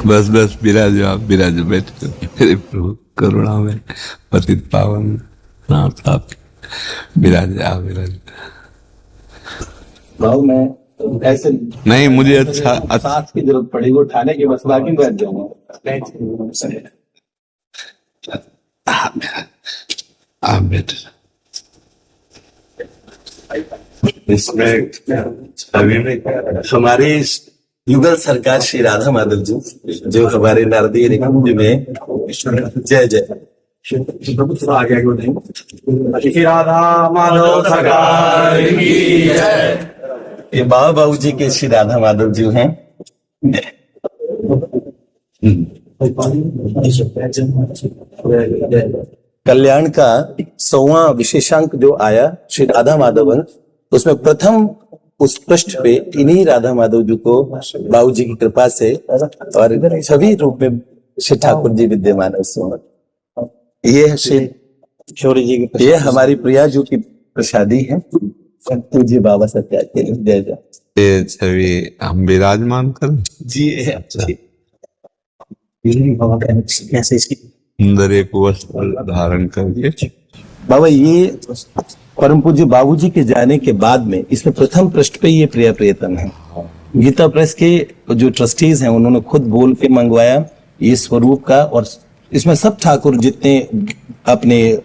बस बस विराजो, आप विराजो, बैठो मेरे प्रभु, करुणा में पतित पावन नाथ आप विराज, आप विराज। भाव में ऐसे नहीं, मुझे अच्छा साथ की जरूरत पड़ेगी उठाने की, बस बाकी बैठ जाऊंगा। आप बैठो। इसमें हमारी युगल सरकार श्री राधा माधव जी, जो हमारे नारदीय निकुंज में जय जय श्री राधा माधव सरकार की जय। ये बाबा बाबू जी के श्री राधा माधव जी हैं। कल्याण का 100वां विशेषांक जो आया श्री राधा माधवन, उसमें प्रथम उस पृष्ठ पे इन्हीं राधा माधव जी को बाबू जी की कृपा से और सभी रूप में श्री ठाकुर जी विद्यमान है। ये श्री शौर्य जी की, ये हमारी प्रिया जी की प्रसादी है। जी बाबा सत्या के जय जय। ये छवि हम विराजमान कर जी कैसे इसकी सुंदर एक वस्त्र धारण करके। बाबा ये परम पूज्य बाबूजी के जाने के बाद में इसमें प्रथम पृष्ठ पे ये प्रिया प्रियतम है। गीता प्रेस के जो ट्रस्टीज हैं उन्होंने खुद बोल के मंगवाया ये स्वरूप का, और इसमें सब ठाकुर जितने अपने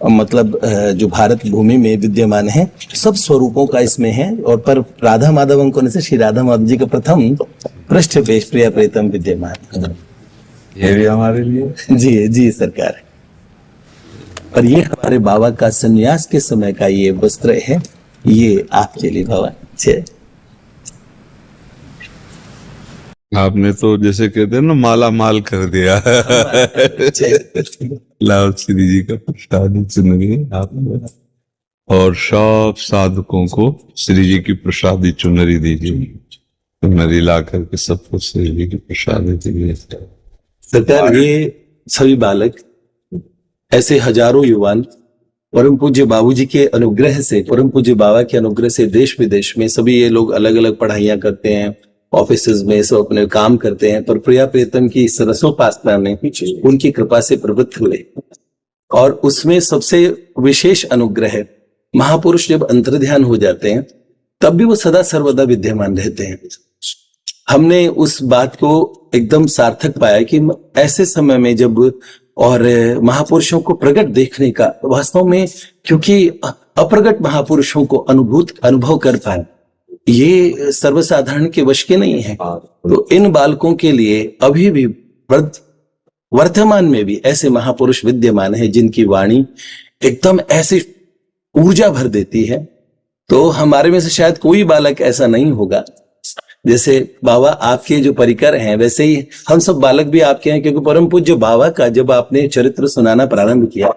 मतलब जो भारत भूमि में विद्यमान हैं सब स्वरूपों का इसमें है। और पर राधा माधव अंकों से श्री राधा माधव जी का प्रथम पृष्ठ पे प्रिया प्रियतम विद्यमान। ये भी हमारे लिए जी जी सरकार। और ये हमारे बाबा का सन्यास के समय का ये वस्त्र है, ये आपके लिए बाबा। आपने तो जैसे कहते हैं ना माला माल कर दिया। लाओ श्री जी का प्रसाद चुनरी आपने, और सब साधकों को श्री जी की प्रसादी चुनरी दीजिए। चुनरी ला करके सबको श्री जी की प्रसादी दीजिए। सरकार ये सभी बालक ऐसे हजारों युवान परम पूज्य बाबूजी के अनुग्रह से, परम पूज्य बाबा के अनुग्रह से देश विदेश में सभी ये लोग अलग अलग पढ़ाइयां करते हैं, ऑफिसेज में सब अपने काम करते हैं, पर प्रिया प्रियतम की सरसोपासना में उनकी कृपा से प्रवृत्त हुए। और उसमें सबसे विशेष अनुग्रह, महापुरुष जब अंतर्ध्यान हो जाते हैं तब भी वो सदा सर्वदा विद्यमान रहते हैं। हमने उस बात को एकदम सार्थक पाया कि ऐसे समय में जब और महापुरुषों को प्रकट देखने का वास्तव में, क्योंकि अप्रगट महापुरुषों को अनुभव कर पाए ये सर्वसाधारण के वश के नहीं है। तो इन बालकों के लिए अभी भी वर्तमान में भी ऐसे महापुरुष विद्यमान है जिनकी वाणी एकदम ऐसी ऊर्जा भर देती है। तो हमारे में से शायद कोई बालक ऐसा नहीं होगा। जैसे बाबा आपके जो परिकर हैं वैसे ही हम सब बालक भी आपके हैं, क्योंकि परम पूज्य बाबा का जब आपने चरित्र सुनाना प्रारंभ किया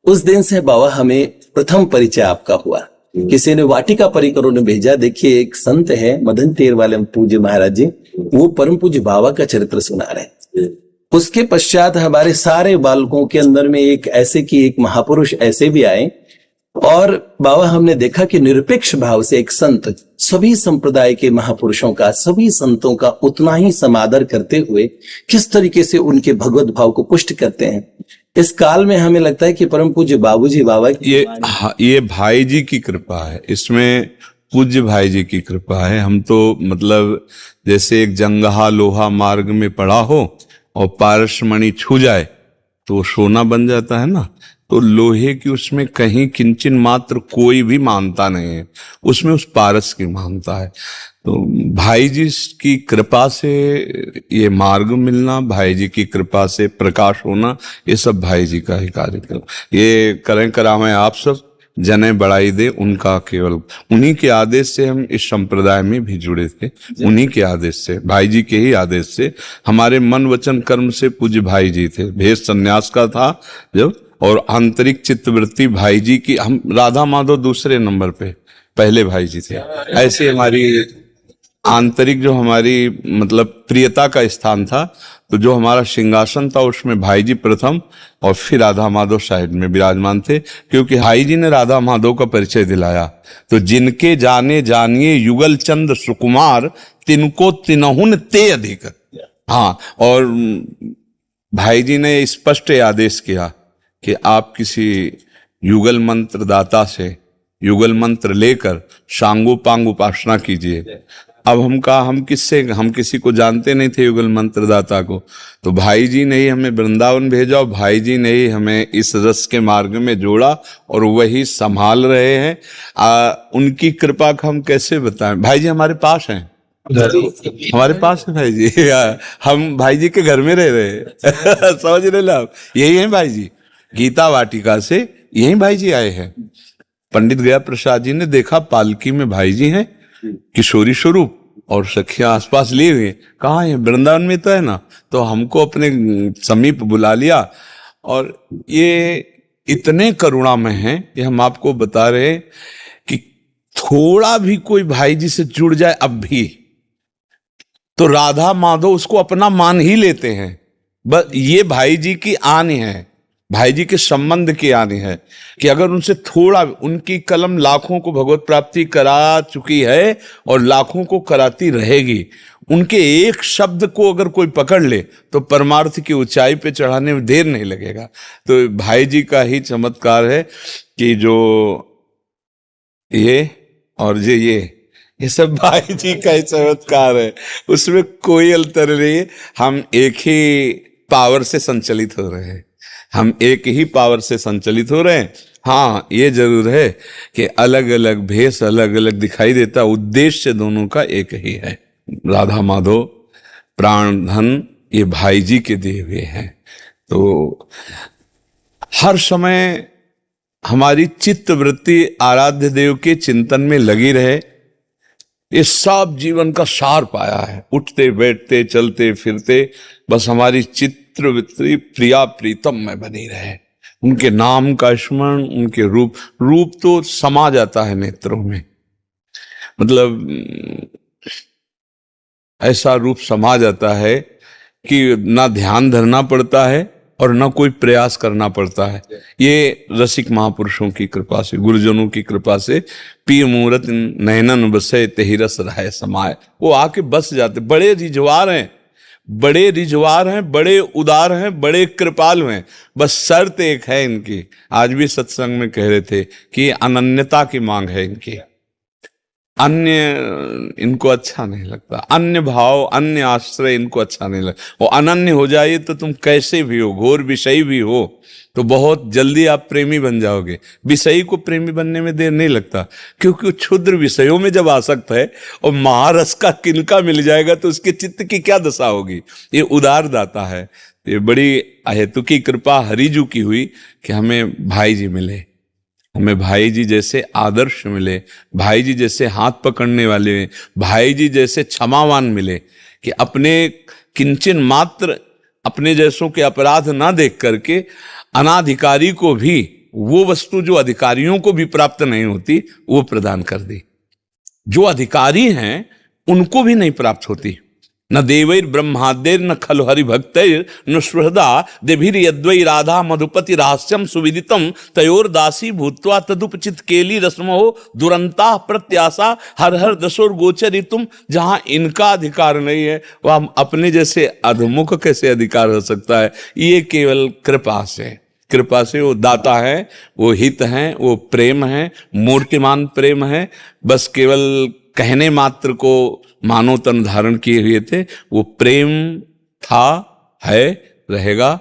उस दिन से बाबा हमें प्रथम परिचय आपका हुआ। किसी ने वाटिका परिकरों ने भेजा, देखिए एक संत है मदन तेर वाले पूज्य महाराज जी, वो परम पूज्य बाबा का चरित्र सुना रहे। उसके पश्चात हमारे सारे बालकों के अंदर में एक ऐसे की एक महापुरुष ऐसे भी आए, और बाबा हमने देखा कि निरपेक्ष भाव से एक संत सभी संप्रदाय के महापुरुषों का, सभी संतों का उतना ही समादर करते हुए किस तरीके से उनके भगवत भाव को पुष्ट करते हैं। इस काल में हमें लगता है कि परम पूज्य बाबूजी बाबा ये भाई जी की कृपा है, इसमें पूज्य भाई जी की कृपा है। हम तो मतलब जैसे एक जंगहा लोहा मार्ग में पड़ा हो और पारसमणि छू जाए तो सोना बन जाता है ना, तो लोहे की उसमें कहीं किंचन मात्र कोई भी मानता नहीं है, उसमें उस पारस की मानता है। तो भाई जी की कृपा से ये मार्ग मिलना, भाई जी की कृपा से प्रकाश होना, ये सब भाई जी का ही कार्यक्रम। ये करें करावें आप सब जने बढ़ाई दे उनका, केवल उन्हीं के आदेश से हम इस संप्रदाय में भी जुड़े थे। उन्हीं के आदेश से, भाई जी के ही आदेश से। हमारे मन वचन कर्म से पूज्य भाई जी थे। भेष संन्यास का था जब, और आंतरिक चित्तवृत्ति भाई जी की। हम राधा माधव दूसरे नंबर पे, पहले भाई जी थे। ऐसे हमारी आंतरिक जो हमारी मतलब प्रियता का स्थान था तो जो हमारा सिंहासन था उसमें भाई जी प्रथम और फिर राधा माधव साइड में विराजमान थे, क्योंकि भाई जी ने राधा माधव का परिचय दिलाया। तो जिनके जाने जानिए युगल चंद सुकुमार, तिनको तिनहुन ते अधिक। हाँ, और भाई जी ने स्पष्ट आदेश किया कि आप किसी युगल मंत्र दाता से युगल मंत्र लेकर सांगोपांग उपासना कीजिए। अब हम किसी को जानते नहीं थे युगल मंत्र दाता को, तो भाई जी ने ही हमें वृंदावन भेजा और भाई जी ने ही हमें इस रस के मार्ग में जोड़ा और वही संभाल रहे हैं। उनकी कृपा का हम कैसे बताएं। भाई जी हमारे पास हैं, हमारे पास है भाई जी। हम भाई जी के घर में रह रहे हैं। समझ रहे ना आप, यही है भाई जी। गीता वाटिका से यही भाई जी आए हैं। पंडित गया प्रसाद जी ने देखा पालकी में भाई जी हैं किशोरी स्वरूप और सखियां आसपास लिए हुए, कहाँ है, वृंदावन में तो है ना। तो हमको अपने समीप बुला लिया और ये इतने करुणामय हैं कि हम आपको बता रहे हैं कि थोड़ा भी कोई भाई जी से जुड़ जाए अब भी तो राधा माधव उसको अपना मान ही लेते हैं। बस ये भाई जी की आन है, भाई जी के संबंध की आनी है कि अगर उनसे थोड़ा, उनकी कलम लाखों को भगवत प्राप्ति करा चुकी है और लाखों को कराती रहेगी। उनके एक शब्द को अगर कोई पकड़ ले तो परमार्थ की ऊंचाई पे चढ़ाने में देर नहीं लगेगा। तो भाई जी का ही चमत्कार है कि जो ये और ये सब भाई जी का ही चमत्कार है, उसमें कोई अंतर नहीं। हम एक ही पावर से संचालित हो रहे हैं, हम एक ही पावर से संचालित हो रहे हैं। हाँ, ये जरूर है कि अलग अलग भेष अलग अलग दिखाई देता, उद्देश्य दोनों का एक ही है। राधा माधव प्राण धन ये भाई जी के दिए हुए हैं। तो हर समय हमारी चित्त वृत्ति आराध्य देव के चिंतन में लगी रहे, ये सब जीवन का सार पाया है। उठते बैठते चलते फिरते बस हमारी चित्रवृत्ति प्रिया प्रीतम में बनी रहे, उनके नाम का स्मरण, उनके रूप तो समा जाता है नेत्रों में। मतलब ऐसा रूप समा जाता है कि ना ध्यान धरना पड़ता है और ना कोई प्रयास करना पड़ता है। ये रसिक महापुरुषों की कृपा से, गुरुजनों की कृपा से पिय मूरत नयनन बसे तेहि रस रहे समाये, वो आके बस जाते। बड़े रिझवार हैं, बड़े रिझवार हैं, बड़े उदार हैं, बड़े कृपालु हैं। बस शर्त एक है इनकी, आज भी सत्संग में कह रहे थे कि अनन्यता की मांग है इनकी। अन्य इनको अच्छा नहीं लगता, अन्य भाव अन्य आश्रय इनको अच्छा नहीं लगता। वो अनन्य हो जाइए तो तुम कैसे भी हो, घोर विषयी भी हो तो बहुत जल्दी आप प्रेमी बन जाओगे। विषयी को प्रेमी बनने में देर नहीं लगता, क्योंकि वो क्षुद्र विषयों में जब आसक्त है और महारस का किनका मिल जाएगा तो उसके चित्त की क्या दशा होगी। ये उदार दाता है। ये बड़ी अहेतुकी कृपा हरिजू की हुई कि हमें भाई जी मिले, हमें भाई जी जैसे आदर्श मिले, भाई जी जैसे हाथ पकड़ने वाले, भाई जी जैसे क्षमावान मिले कि अपने किंचन मात्र अपने जैसों के अपराध ना देख करके अनाधिकारी को भी वो वस्तु जो अधिकारियों को भी प्राप्त नहीं होती वो प्रदान कर दी। जो अधिकारी हैं उनको भी नहीं प्राप्त होती। न देवैर ब्रह्मादेर न खलु हरि भक्तैर न सुहृदा देभिर यद्वै राधा मधुपति रहस्यम सुविदितम तयोर दासी भूत्वा तदुपचित केली रस्मो दुरंता प्रत्याशा हर हर दशोर गोचरितुम। जहां इनका अधिकार नहीं है वह अपने जैसे अधमुख कैसे अधिकार हो सकता है। ये केवल कृपा से वो दाता है, वो हित है, वो प्रेम है, मूर्तिमान प्रेम है। बस केवल कहने मात्र को मानव तन धारण किए हुए थे, वो प्रेम था, है, रहेगा,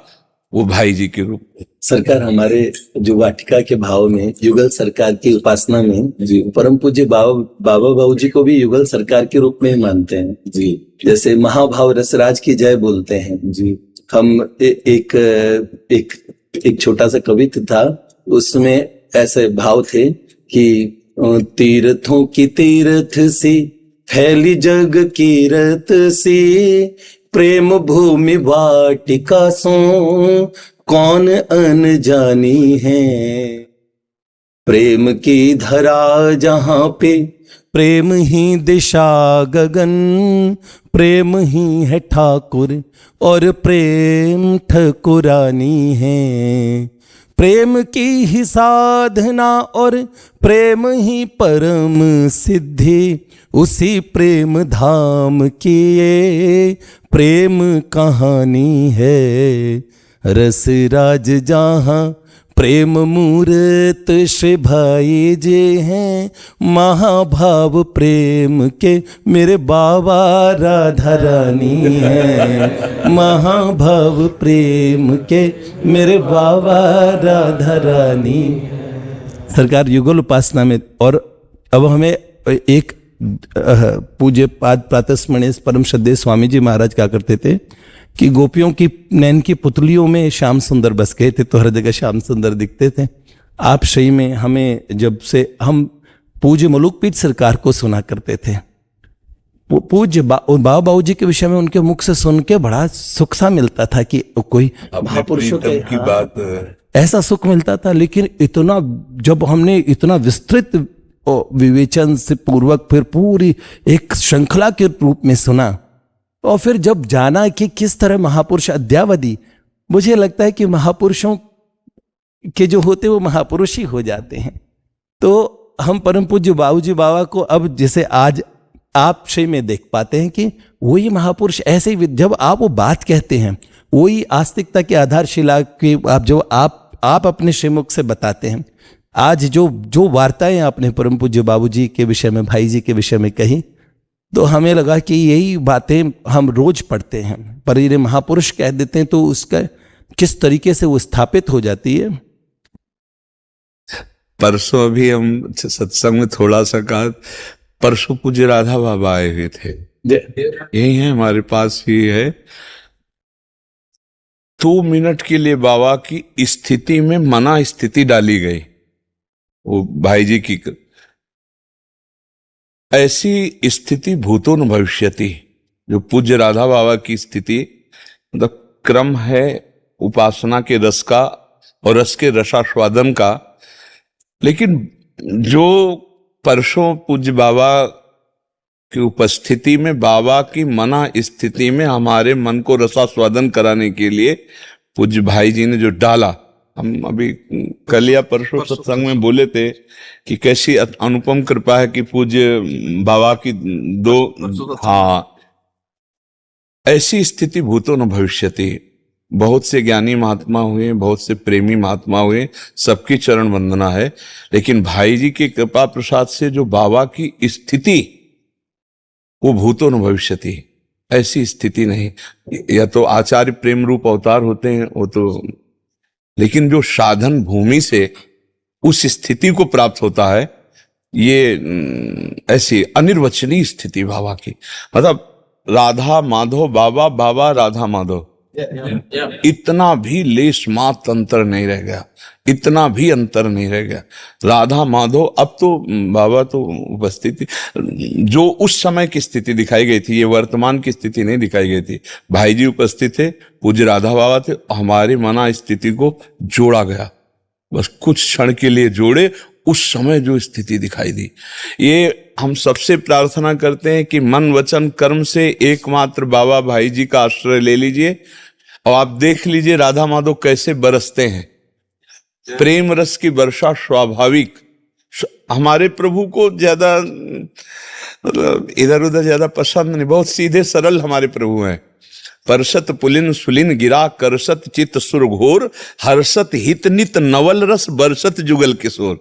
वो भाई जी के रूप में। सरकार हमारे जो वाटिका के भाव में युगल सरकार की उपासना में जी परम पूज्य बाबा बाबू जी को भी युगल सरकार के रूप में ही मानते हैं जी। जैसे महाभाव रसराज की जय बोलते हैं जी। हम एक छोटा सा कवित्व था, उसमें ऐसे भाव थे कि तीर्थों की तीर्थ सी फैली जग की रत सी, प्रेम भूमि वाटिका सो कौन अनजानी है। प्रेम की धरा जहां पे प्रेम ही दिशा गगन, प्रेम ही है ठाकुर और प्रेम ठकुरानी है। प्रेम की ही साधना और प्रेम ही परम सिद्धि, उसी प्रेम धाम की ये प्रेम कहानी है। रस राज जहाँ प्रेम मूर्त श्री भाई जी हैं, महाभाव प्रेम के मेरे बाबा राधा रानी हैं। महाभाव प्रेम के मेरे बाबा राधा रानी। सरकार युगल उपासना में, और अब हमें एक पूज्य पाद प्रातस्मरणीय परम श्रद्धेय स्वामी जी महाराज क्या करते थे कि गोपियों की नैन की पुतलियों में श्याम सुंदर बस गए थे, तो हर जगह श्याम सुंदर दिखते थे। आप सही में हमें जब से हम पूज्य मलुकपीठ सरकार को सुना करते थे, पूज्य बाबा बाबू जी के विषय में उनके मुख से सुन के बड़ा सुख सा मिलता था कि कोई महापुरुषों की बात ऐसा सुख मिलता था। लेकिन इतना जब हमने इतना विस्तृत विवेचन से पूर्वक फिर पूरी एक श्रृंखला के रूप में सुना, और फिर जब जाना कि किस तरह महापुरुष अद्यावधि, मुझे लगता है कि महापुरुषों के जो होते वो महापुरुष ही हो जाते हैं। तो हम परम पूज्य बाबूजी बाबा को अब जैसे आज आप शय में देख पाते हैं कि वही महापुरुष ऐसे ही, जब आप वो बात कहते हैं वही आस्तिकता की आधारशिला की आप जो आप अपने श्रीमुख से बताते हैं। आज जो वार्ताएं आपने परम पूज्य बाबूजी के विषय में, भाई जी के विषय में कही, तो हमें लगा कि यही बातें हम रोज पढ़ते हैं, पर ये महापुरुष कह देते हैं तो उसका किस तरीके से वो स्थापित हो जाती है। परसों अभी हम सत्संग में थोड़ा सा कहा, परसों पूज्य राधा बाबा आए हुए थे, यही है हमारे पास ही है। 2 मिनट के लिए बाबा की स्थिति में मना स्थिति डाली गई, वो भाई जी की। ऐसी स्थिति भूतो न भविष्यति, जो पूज्य राधा बाबा की स्थिति, मतलब क्रम है उपासना के रस का और रस के रसास्वादन का। लेकिन जो परसों पूज्य बाबा की उपस्थिति में, बाबा की मना स्थिति में हमारे मन को रसास्वादन कराने के लिए पूज्य भाई जी ने जो डाला, हम अभी कल या परसों सत्संग में बोले थे कि कैसी अनुपम कृपा है कि पूज्य बाबा की ऐसी स्थिति भूतो न भविष्यति। बहुत से ज्ञानी महात्मा हुए, बहुत से प्रेमी महात्मा हुए, सबकी चरण वंदना है, लेकिन भाई जी की कृपा प्रसाद से जो बाबा की स्थिति, वो भूतो न भविष्यति, ऐसी स्थिति नहीं। या तो आचार्य प्रेम रूप अवतार होते हैं वो तो, लेकिन जो साधन भूमि से उस स्थिति को प्राप्त होता है, ये ऐसी अनिर्वचनीय स्थिति बाबा की। मतलब राधा माधव बाबा, बाबा राधा माधव, इतना भी लेश मात्र अंतर नहीं रह गया, इतना भी अंतर नहीं रह गया। राधा माधव, अब तो बाबा तो उपस्थित थी, जो उस समय की स्थिति दिखाई गई थी, ये वर्तमान की स्थिति नहीं दिखाई गई थी। भाई जी उपस्थित थे, पूज्य राधा बाबा थे, हमारी मना स्थिति को जोड़ा गया, बस कुछ क्षण के लिए जोड़े, उस समय जो स्थिति दिखाई दी। ये हम सबसे प्रार्थना करते हैं कि मन वचन कर्म से एकमात्र बाबा भाई जी का आश्रय ले लीजिए, और आप देख लीजिए राधा माधव कैसे बरसते हैं। प्रेम रस की वर्षा स्वाभाविक। हमारे प्रभु को ज्यादा इधर उधर ज्यादा पसंद नहीं, बहुत सीधे सरल हमारे प्रभु हैं। परसत पुलिन सुलिन गिरा करसत चित सुर घोर, हर्षत हित नित नवल रस बरसत जुगल किशोर।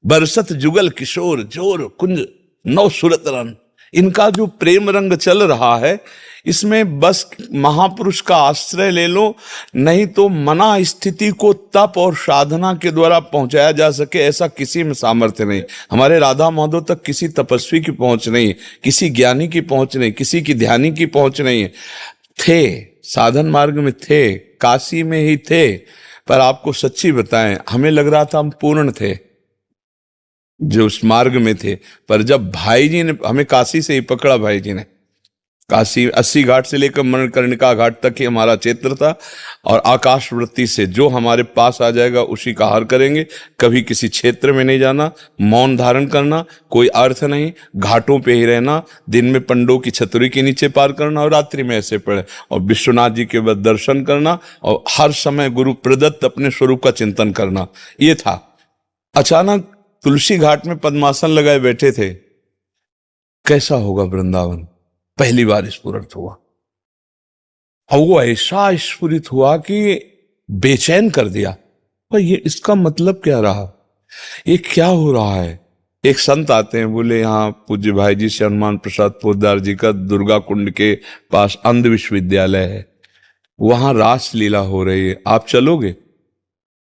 बरसत जुगल किशोर जोर कुंज नव सुरत रन। इनका जो प्रेम रंग चल रहा है, इसमें बस महापुरुष का आश्रय ले लो, नहीं तो मना स्थिति को तप और साधना के द्वारा पहुंचाया जा सके, ऐसा किसी में सामर्थ्य नहीं। हमारे राधा माधव तक किसी तपस्वी की पहुंच नहीं, किसी ज्ञानी की पहुंच नहीं, किसी की ध्यानी की पहुंच नहीं। थे साधन मार्ग में थे, काशी में ही थे, पर आपको सच्ची बताएं, हमें लग रहा था हम पूर्ण थे जो उस मार्ग में थे, पर जब भाई जी ने हमें काशी से ही पकड़ा, भाई जी ने काशी 80 घाट से लेकर मणिकर्णिका घाट तक ही हमारा क्षेत्र था, और आकाश वृत्ति से जो हमारे पास आ जाएगा उसी का आहार करेंगे। कभी किसी क्षेत्र में नहीं जाना, मौन धारण करना, कोई अर्थ नहीं, घाटों पे ही रहना, दिन में पंडों की छतरी के नीचे पार करना और रात्रि में ऐसे पड़े, और विश्वनाथ जी के बाद दर्शन करना, और हर समय गुरु प्रदत्त अपने स्वरूप का चिंतन करना, ये था। अचानक तुलसी घाट में पद्मासन लगाए बैठे थे। कैसा होगा वृंदावन, पहली बार स्फुरित हुआ, और वो ऐसा स्फुरित हुआ कि बेचैन कर दिया। पर ये इसका मतलब क्या रहा, ये क्या हो रहा है। एक संत आते हैं, बोले यहाँ पूज्य भाई जी से हनुमान प्रसाद पोद्दार जी का दुर्गा कुंड के पास अंध विश्वविद्यालय है, वहां रास लीला हो रही है, आप चलोगे।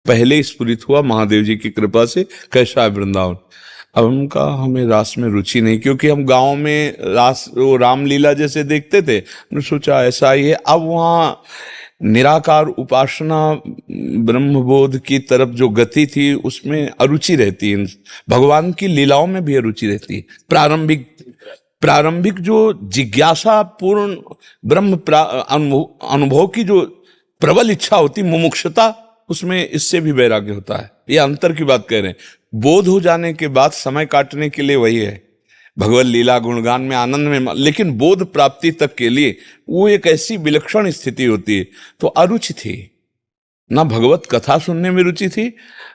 पहले स्फुरित हुआ महादेव जी की कृपा से, कैसा है वृंदावन। अब हम कहा हमें रास में रुचि नहीं, क्योंकि हम गांव में रास वो रामलीला जैसे देखते थे, हमने सोचा ऐसा ही है। अब वहाँ निराकार उपासना ब्रह्मबोध की तरफ जो गति थी उसमें अरुचि रहती है, भगवान की लीलाओं में भी अरुचि रहती है। प्रारंभिक जो जिज्ञासा पूर्ण ब्रह्म अनुभव की जो प्रबल इच्छा होती, मुमुक्षुता, उसमें इससे भी वैराग्य होता है। ये अंतर की बात कह रहे हैं। बोध हो जाने के बाद समय काटने के लिए वही है, भगवत लीला गुणगान में आनंद में, लेकिन बोध प्राप्ति तक के लिए वो एक ऐसी विलक्षण स्थिति होती है। तो अरुचि थी ना, भगवत कथा सुनने में रुचि थी,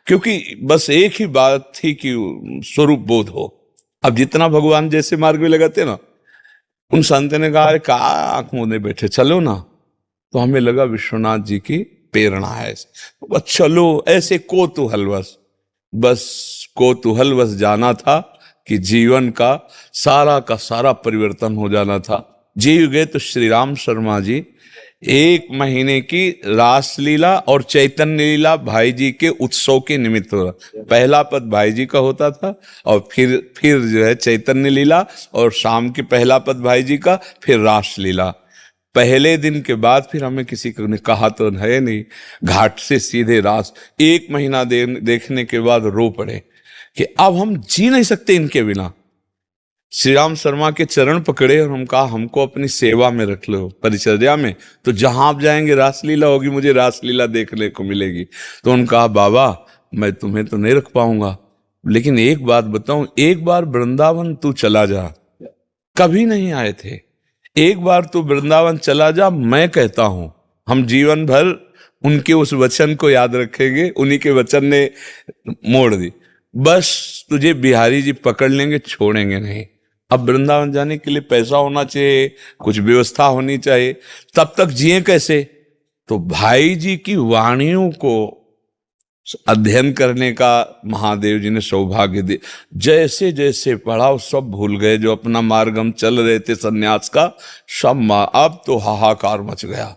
क्योंकि बस एक ही बात थी कि स्वरूप बोध हो। अब जितना भगवान जैसे मार्ग में लगाते ना, उन संत ने कहा अरे का आंख मूंदे बैठे, चलो ना। तो हमें लगा विश्वनाथ जी की प्रेरणा है, बस चलो, ऐसे कौतूहलवश, बस कौतूहलवश जाना था कि जीवन का सारा परिवर्तन हो जाना था। जीव गए तो श्री राम शर्मा जी 1 महीने की रासलीला और चैतन्य लीला भाई जी के उत्सव के निमित्त हो रहा। पहला पद भाई जी का होता था, और फिर जो है चैतन्य लीला, और शाम के पहला पद भाई जी का, फिर रासलीला। पहले दिन के बाद फिर हमें किसी को ने कहा तो है नहीं, घाट से सीधे रास। 1 महीना देखने के बाद रो पड़े कि अब हम जी नहीं सकते इनके बिना। श्री राम शर्मा के चरण पकड़े और हम कहा हमको अपनी सेवा में रख लो, परिचर्या में, तो जहां आप जाएंगे रासलीला होगी, मुझे रासलीला देखने को मिलेगी। तो उन्होंने कहा बाबा मैं तुम्हें तो नहीं रख पाऊंगा, लेकिन एक बात बताऊं, एक बार वृंदावन तू चला जा, कभी नहीं आए थे, एक बार तू वृंदावन चला जा, मैं कहता हूं हम जीवन भर उनके उस वचन को याद रखेंगे। उन्हीं के वचन ने मोड़ दी, बस तुझे बिहारी जी पकड़ लेंगे, छोड़ेंगे नहीं। अब वृंदावन जाने के लिए पैसा होना चाहिए, कुछ व्यवस्था होनी चाहिए, तब तक जिए कैसे। तो भाई जी की वाणियों को अध्ययन करने का महादेव जी ने सौभाग्य दिया। जैसे जैसे पढ़ा सब भूल गए, जो अपना मार्ग हम चल रहे थे सन्यास का, सब अब तो हाहाकार मच गया।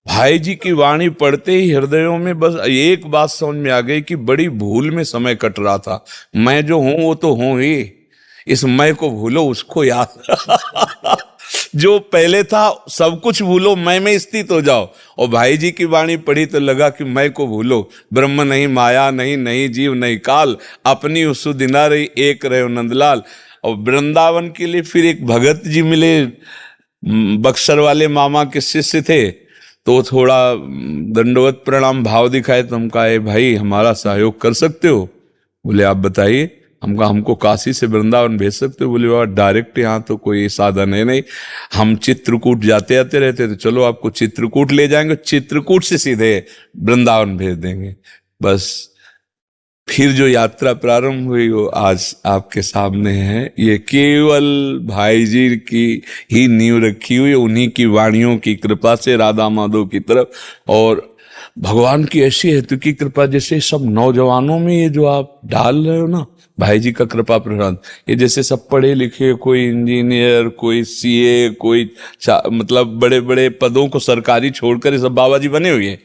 भाई जी की वाणी पढ़ते ही हृदयों में बस एक बात समझ में आ गई कि बड़ी भूल में समय कट रहा था। मैं जो हूं वो तो हूं ही, इस मैं को भूलो, उसको याद जो पहले था सब कुछ भूलो, मैं में स्थित हो जाओ। और भाई जी की वाणी पढ़ी तो लगा कि मैं को भूलो, ब्रह्म नहीं, माया नहीं, नहीं जीव नहीं काल, अपनी उसु दिना रही एक रहे नंदलाल। और वृंदावन के लिए फिर एक भगत जी मिले, बक्सर वाले मामा के शिष्य थे, तो थोड़ा दंडवत प्रणाम भाव दिखाए। तो हम कहा भाई हमारा सहयोग कर सकते हो? बोले आप बताइए। हम कहा हमको काशी से वृंदावन भेज सकते हो? बोले बाबा डायरेक्ट यहाँ तो कोई साधन है नहीं, हम चित्रकूट जाते आते रहते, तो चलो आपको चित्रकूट ले जाएंगे, चित्रकूट से सीधे वृंदावन भेज देंगे। बस फिर जो यात्रा प्रारंभ हुई वो आज आपके सामने है। ये केवल भाई जी की ही नींव रखी हुई, उन्हीं की वाणियों की कृपा से राधा माधव की तरफ, और भगवान की ऐसी हेतु की कृपा, जैसे सब नौजवानों में ये जो आप डाल रहे हो ना भाई जी का कृपा प्रसाद, ये जैसे सब पढ़े लिखे, कोई इंजीनियर, कोई सीए, कोई मतलब बड़े बड़े पदों को सरकारी छोड़कर ये सब बाबा जी बने हुए हैं।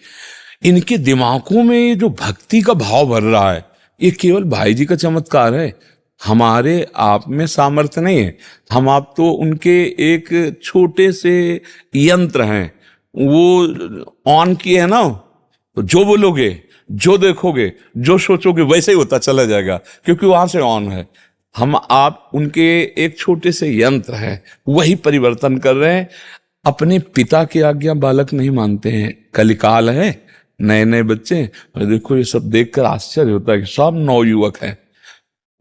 इनके दिमागों में ये जो भक्ति का भाव भर रहा है, ये केवल भाई जी का चमत्कार है। हमारे आप में सामर्थ्य नहीं है, हम आप तो उनके एक छोटे से यंत्र हैं। वो ऑन किए है ना, तो जो बोलोगे, जो देखोगे, जो सोचोगे वैसे ही होता चला जाएगा, क्योंकि वहां से ऑन है। हम आप उनके एक छोटे से यंत्र हैं, वही परिवर्तन कर रहे हैं। अपने पिता की आज्ञा बालक नहीं मानते हैं। कलिकाल है, नए नए बच्चे, और देखो ये सब देखकर आश्चर्य होता है कि सब नवयुवक हैं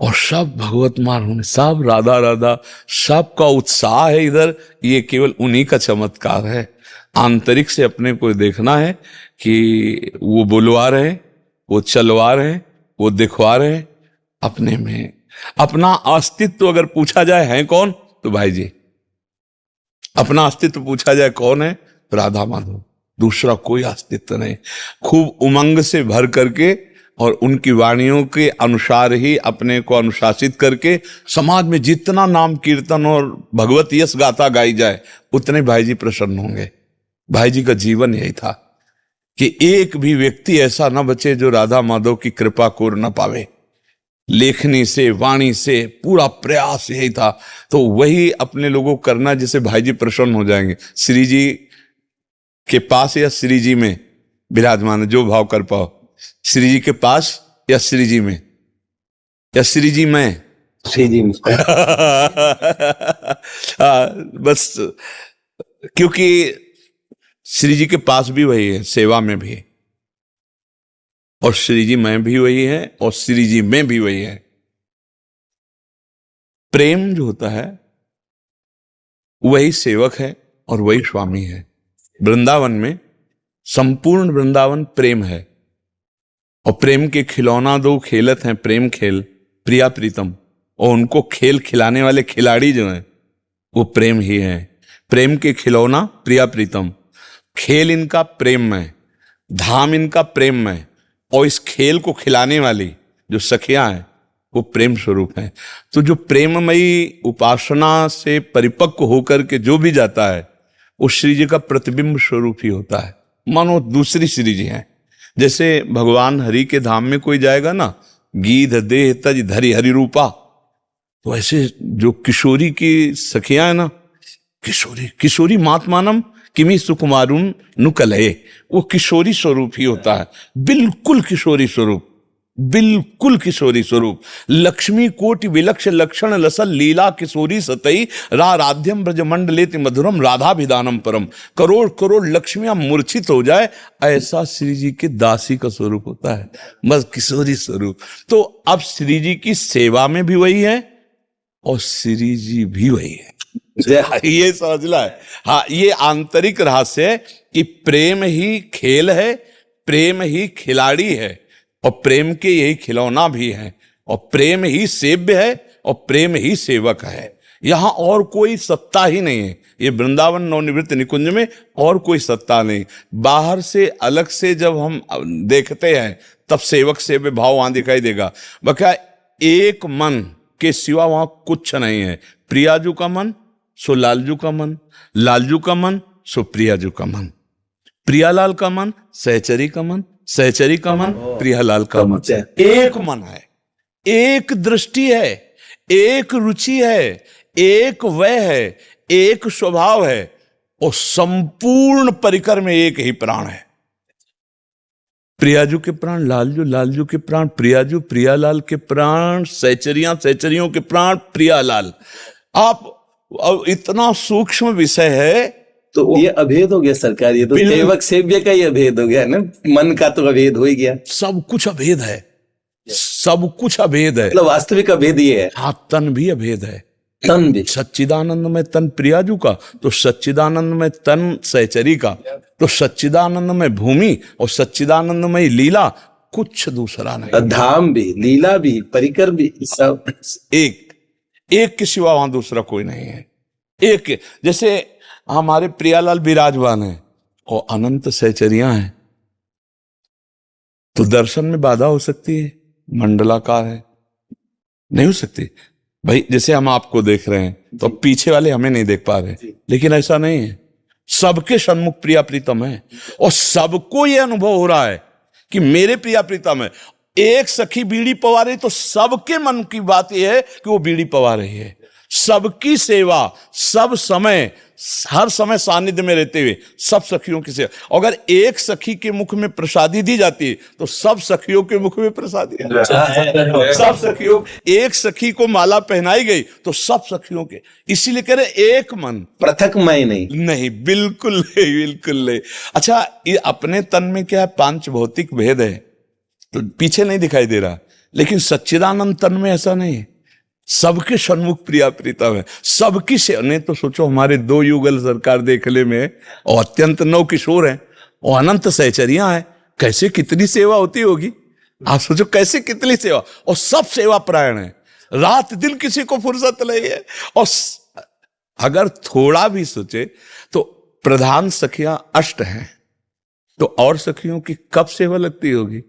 और सब भगवतमान होंगे, सब राधा राधा, सबका उत्साह है इधर। ये केवल उन्हीं का चमत्कार है। आंतरिक से अपने को देखना है कि वो बुलवा रहे हैं, वो चलवा रहे हैं, वो दिखवा रहे हैं। अपने में अपना अस्तित्व अगर पूछा जाए है कौन, तो भाई जी। अपना अस्तित्व पूछा जाए कौन है, तो राधा माधव, दूसरा कोई अस्तित्व नहीं। खूब उमंग से भर करके और उनकी वाणियों के अनुसार ही अपने को अनुशासित करके समाज में जितना नाम कीर्तन और भगवत यश गाथा गाई जाए, उतने भाई जी प्रसन्न होंगे। भाई जी का जीवन यही था कि एक भी व्यक्ति ऐसा न बचे जो राधा माधव की कृपा को न पावे। लेखनी से, वाणी से पूरा प्रयास यही था। तो वही अपने लोगों को करना जिससे भाई जी प्रसन्न हो जाएंगे। श्री जी के पास या श्री जी में विराजमान है, जो भाव कर पाओ। श्री जी के पास या श्री जी में, या श्री जी में, श्री जी में। बस, क्योंकि श्री जी के पास भी वही है, सेवा में भी, और श्री जी में भी वही है, और श्री जी में भी वही है। प्रेम जो होता है वही सेवक है और वही स्वामी है। वृंदावन में संपूर्ण वृंदावन प्रेम है, और प्रेम के खिलौना दो खेलत हैं, प्रेम खेल प्रिया प्रीतम, और उनको खेल खिलाने वाले खिलाड़ी जो हैं वो प्रेम ही है। प्रेम के खिलौना प्रिया प्रीतम, खेल इनका प्रेम में, धाम इनका प्रेम में, और इस खेल को खिलाने वाली जो सखियां हैं वो प्रेम स्वरूप है। तो जो प्रेममयी उपासना से परिपक्व होकर के जो भी जाता है, वो श्री जी का प्रतिबिंब स्वरूप ही होता है। मानो दूसरी श्री जी हैं। जैसे भगवान हरि के धाम में कोई जाएगा ना, गीध देह तज धरि हरि रूपा, तो ऐसे जो किशोरी की सखियां है ना, किशोरी मातमानम किमी सुकुमारुन नुकलये, वो किशोरी स्वरूप ही होता है। बिल्कुल किशोरी स्वरूप, बिल्कुल किशोरी स्वरूप। लक्ष्मी कोटि विलक्ष लक्षण लसल लीला किशोरी सतई राध्यम ब्रजमंडलेति मधुरम राधाभिधानम परम। करोड़ करोड़ लक्ष्मियां मूर्छित हो जाए, ऐसा श्री जी के दासी का स्वरूप होता है, बस किशोरी स्वरूप। तो अब श्री जी की सेवा में भी वही है और श्री जी भी वही है। ये समझना है। हाँ, ये आंतरिक रहस्य है कि प्रेम ही खेल है, प्रेम ही खिलाड़ी है, और प्रेम के यही खिलौना भी है, और प्रेम ही सेव्य है, और प्रेम ही सेवक है। यहां और कोई सत्ता ही नहीं है। ये वृंदावन नवनिवृत्त निकुंज में और कोई सत्ता नहीं। बाहर से अलग से जब हम देखते हैं तब सेवक सेव्य भाव वहां दिखाई देगा। बका एक मन के सिवा वहां कुछ नहीं है। प्रियाजू का मन सो लालजू का मन, लालजू का मन सो प्रियाजू का मन, प्रियालाल का मन सहचरी का मन, सहचरी का मन प्रियालाल का मन। एक मन है, एक दृष्टि है, एक रुचि है, एक वय है, एक स्वभाव है, और संपूर्ण परिकर में एक ही प्राण है। प्रियाजू के प्राण लालजू, लालजू के प्राण प्रियाजू, प्रियालाल के प्राण सहचरियां, सहचरियों के प्राण प्रियालाल। आप अब इतना सूक्ष्म विषय है। तो ये अभेद हो गया सरकार, ये तो सेवक सेव्य का ही अभेद हो गया ना, मन का तो अभेद हो ही गया। सब कुछ अभेद है, सब कुछ अभेद है। मतलब वास्तविक अभेद ये है। हाँ, तन भी अभेद है। तन भी सच्चिदानंद में तन प्रियाजू का, तो सच्चिदानंद में तन सहचरी का, तो सच्चिदानंद में भूमि और सच्चिदानंद में लीला, कुछ दूसरा नहीं। धाम भी, लीला भी, परिकर भी, सब एक के सिवा वहां दूसरा कोई नहीं है। एक, जैसे हमारे प्रियालाल विराजमान है और अनंत सहचरियां हैं, तो दर्शन में बाधा हो सकती है। मंडलाकार है, नहीं हो सकती भाई। जैसे हम आपको देख रहे हैं तो पीछे वाले हमें नहीं देख पा रहे, लेकिन ऐसा नहीं है। सबके सन्मुख प्रिया प्रीतम है, और सबको यह अनुभव हो रहा है कि मेरे प्रिया प्रीतम है। एक सखी बीड़ी पवा रही तो सबके मन की बात यह है कि वो बीड़ी पवा रही है। सबकी सेवा, सब समय, हर समय सानिध्य में रहते हुए सब सखियों की सेवा। अगर एक सखी के मुख में प्रसादी दी जाती है तो सब सखियों के मुख में प्रसादी, सब सखियों, एक सखी को माला पहनाई गई तो सब सखियों के, इसीलिए कह रहे एक मन, पृथक मैं नहीं। नहीं, बिल्कुल नहीं, बिल्कुल नहीं। अच्छा, ये अपने तन में क्या है, पांच भौतिक भेद है तो पीछे नहीं दिखाई दे रहा, लेकिन सच्चिदानंद तन में ऐसा नहीं है। सबके सन्मुख प्रिया प्रीतम है, सबकी से। नहीं तो सोचो हमारे 2 युगल सरकार देखले में और अत्यंत नव किशोर हैं और अनंत सहचरियां हैं, कैसे कितनी सेवा होती होगी। आप सोचो कैसे कितनी सेवा, और सब सेवा परायण है, रात दिन किसी को फुर्सत नहीं है। और अगर थोड़ा भी सोचे तो प्रधान सखियां 8 हैं, तो और सखियों की कब सेवा लगती होगी,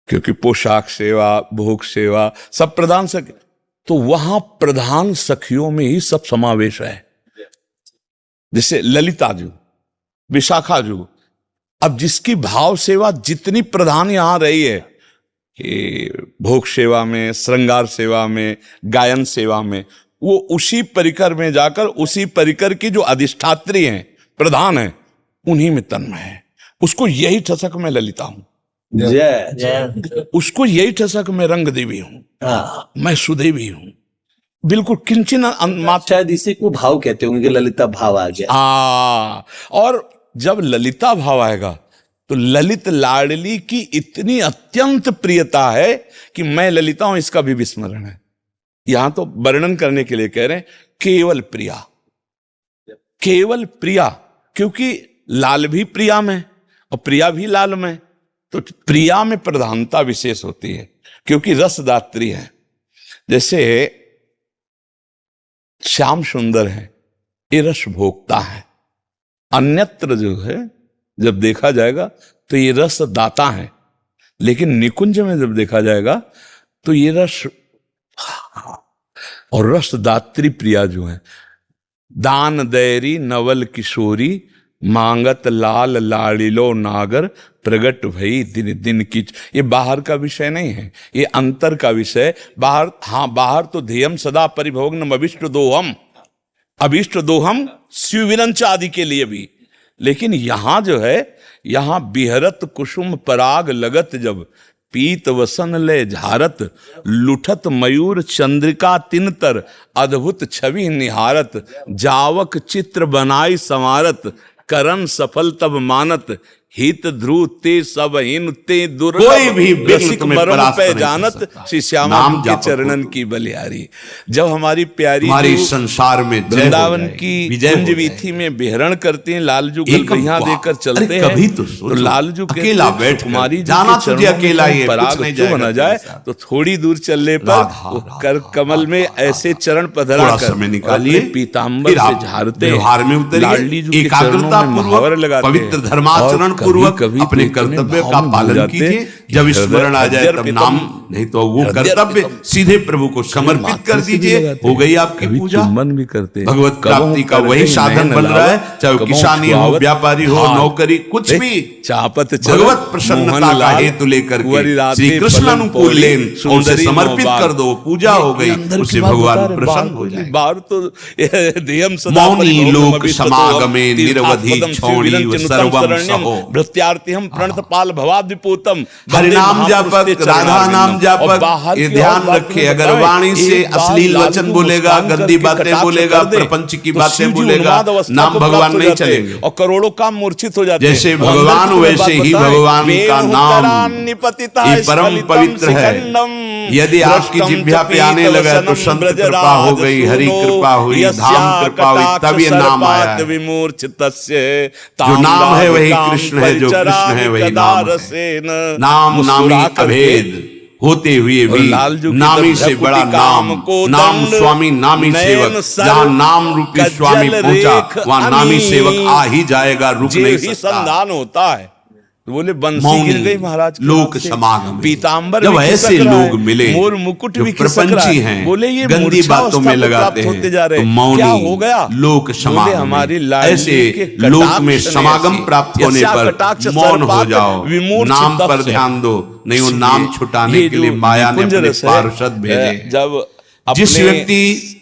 क्योंकि पोशाक सेवा, भोग सेवा सब प्रधान सखी, तो वहां प्रधान सखियों में ही सब समावेश है। जैसे ललिता जू, विशाखा जू, अब जिसकी भाव सेवा जितनी प्रधान यहां रही है कि भोग सेवा में, श्रृंगार सेवा में, गायन सेवा में, वो उसी परिकर में जाकर उसी परिकर की जो अधिष्ठात्री हैं, प्रधान हैं, उन्हीं में तन्मय है। उसको यही ठसक में ललिता हूं, जय, उसको यही ठसक में रंग देवी हूं, मैं सुदेवी हूं, बिल्कुल किंचन मात्र। शायद इसी को भाव कहते होंगे कि ललिता भाव आ गया। और जब ललिता भाव आएगा तो ललित लाडली की इतनी अत्यंत प्रियता है कि मैं ललिता हूं, इसका भी विस्मरण है। यहां तो वर्णन करने के लिए कह रहे हैं केवल प्रिया, केवल प्रिया, क्योंकि लाल भी प्रिया में और प्रिया भी लाल में, तो प्रिया में प्रधानता विशेष होती है क्योंकि रसदात्री है। जैसे श्याम सुंदर है, ये रस भोगता है, अन्यत्र जो है जब देखा जाएगा तो ये रस दाता है, लेकिन निकुंज में जब देखा जाएगा तो ये रस, और रस दात्री प्रिया जो है, दान दैरी नवल किशोरी, मांगत लाल लाड़िलो नागर, प्रगट भई दिन दिन की। ये बाहर का विषय नहीं है, ये अंतर का विषय। बाहर, हाँ बाहर तो ध्येयम सदा परिभोग्नम अभिष्ट दोहम, अभिष्ट दोहम शिव विरंच आदि के लिए भी, लेकिन यहां जो है, यहां बिहरत कुसुम पराग लगत जब, पीत वसन ले झारत, लुठत मयूर चंद्रिका तिनतर, अद्भुत छवि निहारत, जावक चित्र बनाई संवारत, करण सफल तब मानत, हित ध्रुव ते सब हिन ते दुर्लभ, कोई भी रसिक मरम पे जानत, सकता। श्री श्यामा नाम के जापो चरणन की बलिहारी। जब हमारी प्यारी हमारी संसार में जय हो वृंदावन जाए, की विजय हो कुंज जाए। वीथी में बिहरण करते हैं, लालजू एक गलबैया वाह, देकर चलते अरे हैं, कभी तो सोचो, लालजू कहते अकेला हैं, बैठकर, कुमारी जी जाना के तुझे चरणों में अकेला ही है, पराग कुछ नहीं अच्छू बना जाएगा जाए तेरे साथ। तो थोड़ी दूर चलने पर राधा, वो कर कमल में ऐसे चरण पधरा थोड़ा कर समय निकालिए, अपने पीताम्बर फिर से आप झाड़ते हैं, व्यवहार में उतरिए, लाडली जी के एकाग्रता चरणों में पूर्वक, मुहावर लगाते हैं, पवित्र धर्माचरण और पूर्वक कभी-कभी अपने तो इतने कर्तव्य भाव का में पालन हो जाते कीजिए। हैं, जब स्मरण आ जाए तब हृदय नाम, नहीं तो वो हृदय कर्तव्य पितम। सीधे प्रभु को समर्पित कर दीजिए, हो गई आपकी कभी पूजा। चुम्बन भी करते हैं, भगवत कबों प्राप्ति का करते वही साधन नैन बन रहा है, लावत, चाहे वो कबों किसानी हो, छुआवत, व्यापारी हो, हाथ, नौकरी, कुछ भी। चापत चरण, भगवत प्रसन्नता मोहन का लाल, हेतु लेकर कुंवरी के राधे श्री कृष्ण पलन अनुकूल पौली, लेन उसे सुंदरी समर्पित नौबार। कर दो, पूजा हो गई, ये अंदर की उससे बात भगवान बता रहे, प्रसन्न हो बाहर जाए। बाहर तो ध्येयम सदा मौनी परिभोग्नम लोक अभिष्ट समागमे दोहम, निरवधि तीर्थास्पदम छौणी शिवविरंचनुतम सर्वम शरण्यम, सहो। भृत्यार्तिहम प्रणतपाल भवाब्धिपूतम, हरि वंदे नाम महापुरुष जापक, ते राधा चरणारविंदम। नाम और जापक, बाहर ये की ध्यान और बात रखे, में अगर बताएं, वाणी से एक बार अश्लील लालू वचन को बोलेगा, मुस्कान गंदी करके बातें कटाक्ष बोलेगा, कर दे, प्रपंच की तो बातें शिव जी बोलेगा, उन्माद अवस्था नाम को प्राप्त भगवान हो नहीं जाते हैं चलेंगे। और करोड़ों काम मूर्छित हो जाते हैं। जैसे और भगवान अंदर की वैसे बात ही बताएं, भगवान का नाम, निपतिता ये परम पवित्र है। यदि आपकी जिह्वा पे आने लगा तो संत कृपा हो गई, हरि कृपा हुई, धाम कृपा हुई, तब ये नाम आया है। जो नाम है वही कृष्ण है, जो कृष्ण है वही नाम है। नाम नामी अभेद होते हुए भी नामी से बड़ा नाम, नाम स्वामी नामी सेवक। जहाँ नाम रूपी स्वामी पहुंचा वहां नामी सेवक आ ही जाएगा, रुक नहीं सकता। संधान होता है। बोले बंसी मौनी गिर गई महाराज के लोक हाथ से, समागम, पीताम्बर जब भी खिसक ऐसे रहा है, लोग मिले मोर मुकुट जो भी खिसक रहा प्रपंची है। हैं, बोले ये गंदी मूर्छा बातों में अवस्था को लगाते प्राप्त होते जा हैं, रहे तो हैं। मौनी क्या हो गया? लोक बोले समागम हमारी में, लाडली ऐसे के लोक कटाक्ष में ने समागम ऐसी, प्राप्त होने यस्या पर कटाक्ष मौन हो सर्पात जाओ, विमूर्छित नाम पर तस्य। ध्यान दो। नहीं, वो इसलिए नाम छुटाने ये के लिए जो माया ने निकुंज अपने रस है, पार्षद भेजे। जब जिस अपने व्यक्ति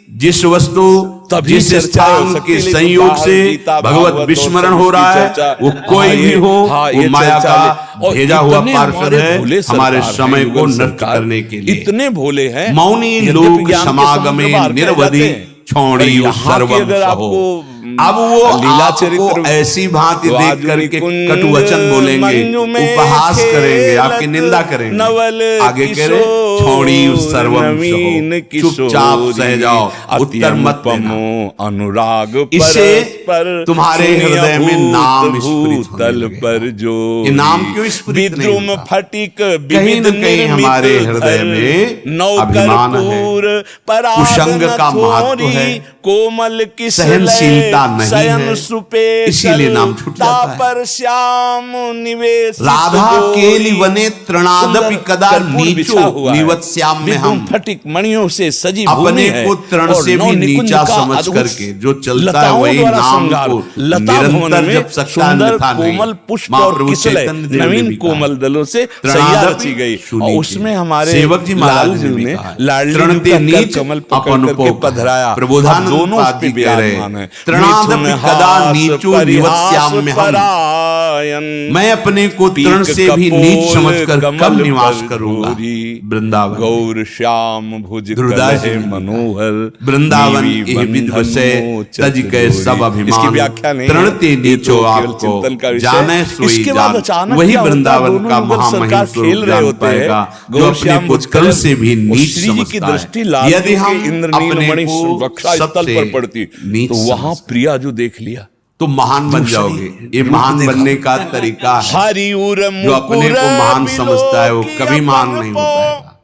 जिस वस्तु तभी जिस चर्चा हो स्थान सकती के है, संयोग लेकिन से गीता, भगवत भागवत विस्मरण और हो रहा है, चर्चा, वो कोई भी हो, वो ये माया चर्चा का और भेजा हुआ इतने पार्षद हमारे है, भोले हमारे सरकार समय हैं, को युगल नष्ट सरकार, करने के लिए। इतने भोले हैं, मौनी यद्यपि लोग ज्ञान के समागमे समुद्र पार कर निर्वधि जाते हैं। छोड़ी पर यहाँ की सर्वम अगर सहो। आपको अब वो लीला आपको चरित्र ऐसी भांति देख वाजुनी करके कुंज कटु वचन बोलेंगे, मंजू में उपहास करेंगे, आपकी खेलत निंदा करेंगे। नवल आगे कह रहे किशोर छोड़ी सर्वम नवीन सहो, किशोरी, चुपचाप सह जाओ, उत्तर मत देना। अत्यनुपमो अनुराग इससे परस्पर तुम्हारे हृदय में नाम स्फुरित होने तल लगेगा। पर जो ये नाम क्यों स्फुरित नहीं विद्रुम होता? फटिक कहीं न कहीं हमारे हृदय में अभिमान है, कुसंग का महत्व है, कोमल किस सहनशीलता नहीं शयन है, सुपे इसीलिए नाम छूट जाता है। पर श्याम निवेश राधा केली वने तृणादपि कदा नीचो निवत्स्याम में हम। फटिक मणियों से सजी अपने को तृण से भी नीचा समझ करके जो चलता है वही नाम को निरंतर जप सकता है, अन्यथा नहीं। कोमल पुष्प और महाप्रभु किसलय चैतन्य देव ने नवीन भी कहा, कोमल दलों से सैया तृणादपि रची गई शूनी और की। उसमें हमारे सेवक जी महाराज ने भी ने कहा है, लाडली तृणते जी का नीच कमल पकड़ अपन करके पोक। पधराया। प्रबोधानंद अब दोनों उस पे पाद जी कह रहे विराजमान है। तृणादपि मिथुन कदा हास नीचो परिहास निवत्स्याम में हम। परायण। मैं अपने को तृण पीक से भी कपोल नीच समझकर कब कमल निवास पर करूंगा गोरी, वृंदावन में। गौर श्याम भुज ध्रुवदास जी कलहे ने लिखा, मनोहर वृंदावन नीवी एह विद बंधन बसे मोचत तज के डोरी। सब अभिमान, इसकी व्याख्या नहीं तृण है, ते ये नीचो तो केवल आपको चिंतन का विषय। जाने सोई इसके बाद जान। अचानक वही क्या होता है, वृंदावन दोनों का मुगल महामहिम सरकार स्वरूप खेल रहे जान होते हैं। पाएगा, जो गौर अपने श्याम को भुज तृण कलह से भी और नीच श्री जी की समझता दृष्टि है। लाल यदि के हम इंद्रनील अपने मणि को वक्षा स्थल सबसे पर पड़ती नीच तो वहां समझते प्रिया जो देख लिया तो महान बन जाओगे। ये महान बनने का तरीका है। हरि उर जो अपने को महान समझता है वो कभी महान नहीं हो पाएगा।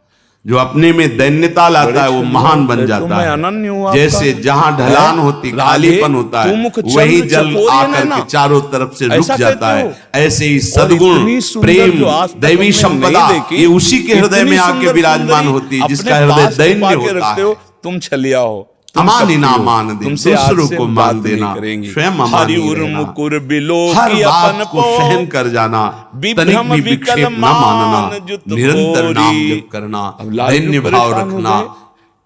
जो अपने में दैन्यता लाता है वो महान बन जाता है। जैसे जहां ढलान होती, खालीपन होता है, वही जल आकर के चारों तरफ से रुक जाता है। ऐसे ही सद्गुण, प्रेम, दैवी संपदा ये उसी के हृदय में आके विराजमान होती है जिसका हृदय दैन्य होता है। तुम छलिया हो, अमानी ना मान दे, दूसरों को मान देना, स्वयं अमानी रहना, हर बात को सहन कर जाना, तनिक भी विक्षेप न मानना, निरंतर नाम जप करना, दैन्य भाव रखना,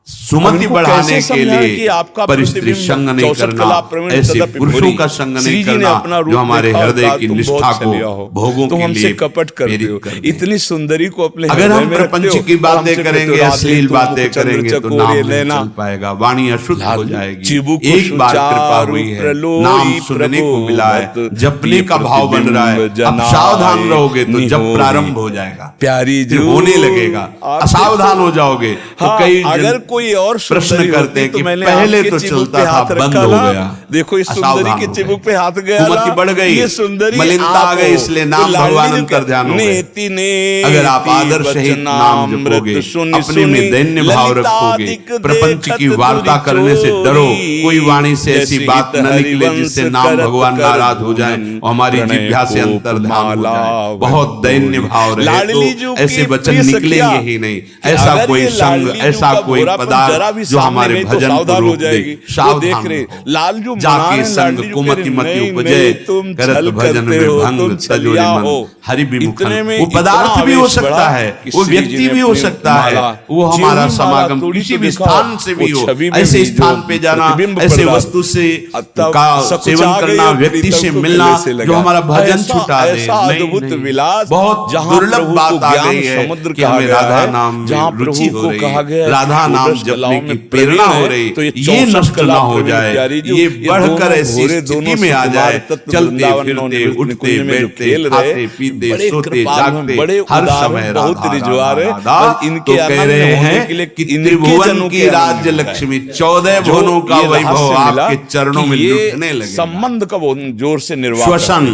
सुमति बढ़ाने के लिए परिस्त्री संग नहीं करना, ऐसे पुरुषों का संग नहीं करना जो हमारे हृदय की निष्ठा को भोगों के लिए कपट करते हो। इतनी सुंदरी को अपने अगर हम प्रपंच की बातें करेंगे, अश्लील बातें करेंगे तो नाम नहीं चल पाएगा, वाणी अशुद्ध हो जाएगी। एक बार कृपा हुई है, नाम सुनने को मिला है, जपने का भाव बन रहा है। अब सावधान रहोगे तो जब प्रारंभ हो जाएगा, प्यारी जो होने लगेगा, असावधान हो जाओगे तो कई अगर कोई और प्रश्न करते हैं कि पहले तो चलता था, बंद हो गया। देखो इस सुंदरी के चिबुक पे हाथ गया, कुमति बढ़ गई, ये सुंदरी मलिनता आ गई, इसलिए नाम भगवान अंतर्ध्यान हो गए। अगर आप आदर सहित नाम जपोगे, अपने में दैन्य भाव रखोगे, प्रपंच की वार्ता करने से डरो, कोई वाणी से ऐसी बात न निकले जिससे नाम भगवान नाराज हो जाए और हमारी जिह्वा से अंतर्ध्यान हो जाए। बहुत दैन्य भाव रहे तो ऐसे वचन निकलेंगे ही नहीं। ऐसा कोई संग, ऐसा कोई पदार्थ जो हमारे भजन को रोक दे, सावधान लालजू जाके संग कुमति मति उपजे, करत भजन में भंग तजोरे मन हरि विमुखन। वो पदार्थ भी हो सकता है, वो व्यक्ति भी हो सकता है, वो हमारा समागम किसी भी स्थान से भी हो। ऐसे स्थान पे जाना, ऐसे वस्तु से का सेवन करना, व्यक्ति से मिलना जो हमारा भजन छुटा दे, नहीं। बहुत दुर्लभ बात आ गई है कि हमें राधा नाम में रुचि हो रही है, राधा नाम जपने की प्रेरणा हो रही, तो ये नष्ट ना हो जाए, ये बढ़कर ऐसी स्थिति में आ जाए, चलते फिरते उठते बैठते खाते पीते सोते जागते हर समय राधा राधा। तो कह रहे हैं कि त्रिभुवन की राज्य लक्ष्मी 14 भुवनों का वैभव आपके चरणों में लुटने लगे। संबंध का जोर से निर्वाह, श्वसन